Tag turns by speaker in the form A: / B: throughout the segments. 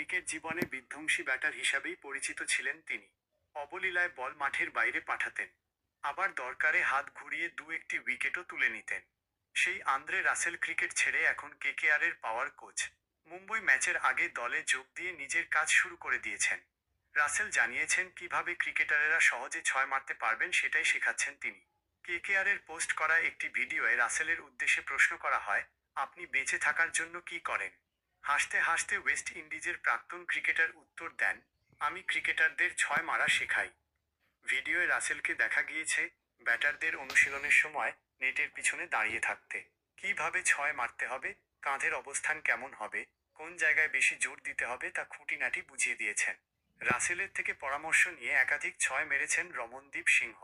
A: Cricket জীবনে বিধ্বংসী batter হিসাবেই পরিচিত ছিলেন তিনি। অবলীলায় বল মাঠের বাইরে পাঠাতেন, আবার দরকারে হাত ঘুরিয়ে দু একটি উইকেটও তুলে নিতেন। সেই আন্দ্রে রাসেল ক্রিকেট ছেড়ে এখন কেকেআরের পাওয়ার কোচ। মুম্বই ম্যাচের আগে দলে যোগ দিয়ে নিজের কাজ শুরু করে দিয়েছেন। রাসেল জানিয়েছেন কিভাবে ক্রিকেটারেরা সহজে ছয় মারতে পারবেন সেটাই শেখাচ্ছেন তিনি। কেকেআরের পোস্ট করা একটি ভিডিওয়ে রাসেলের উদ্দেশ্যে প্রশ্ন করা হয়, আপনি বেঁচে থাকার জন্য কি করেন? হাসতে হাসতে ওয়েস্ট ইন্ডিজের প্রাক্তন ক্রিকেটার উত্তর দেন, আমি ক্রিকেটারদের ছয় মারা শেখাই। ভিডিওয় রাসেলকে দেখা গিয়েছে ব্যাটারদের অনুশীলনের সময় নেটের পিছনে দাঁড়িয়ে থাকতে। কিভাবে ছয় মারতে হবে, কাঁধের অবস্থান কেমন হবে, কোন জায়গায় বেশি জোর দিতে হবে তা খুঁটিনাটি বুঝিয়ে দিয়েছেন। রাসেলের থেকে পরামর্শ নিয়ে একাধিক ছয় মেরেছেন রমনদীপ সিংহ,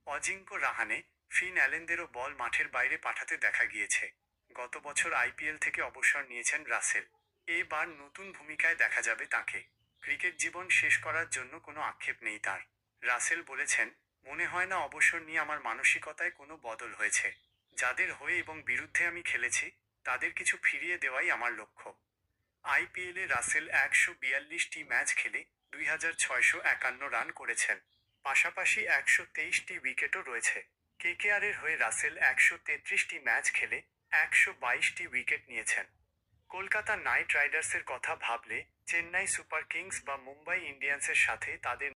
A: অজিঙ্ক্য রাহানে, ফিন অ্যালেনদেরও বল মাঠের বাইরে পাঠাতে দেখা গিয়েছে। গত বছর আইপিএল থেকে অবসর নিয়েছেন রাসেল। এবার নতুন ভূমিকায় দেখা যাবে তাকে। ক্রিকেট জীবন শেষ করার জন্য কোনো আক্ষেপ নেই তার। রাসেল বলেছেন, মনে হয় না অবসর নিয়ে আমার মানসিকতায় কোনো বদল হয়েছে। যাদের হয়ে এবং বিরুদ্ধে আমি খেলেছি তাদের কিছু ফিরিয়ে দেওয়াই আমার লক্ষ্য। আইপিএলে রাসেল 142টি ম্যাচ খেলে 2651 রান করেছেন। পাশাপাশি 123টি উইকেটও রয়েছে। কেকেআরের হয়ে রাসেল 133টি ম্যাচ খেলে 122টি উইকেট নিয়েছেন। কলকাতা নাইট রাইডার্সের কথা ভাবলে চেন্নাই সুপার কিংস বা মুম্বাই ইন্ডিয়ান্সের সাথে তাদের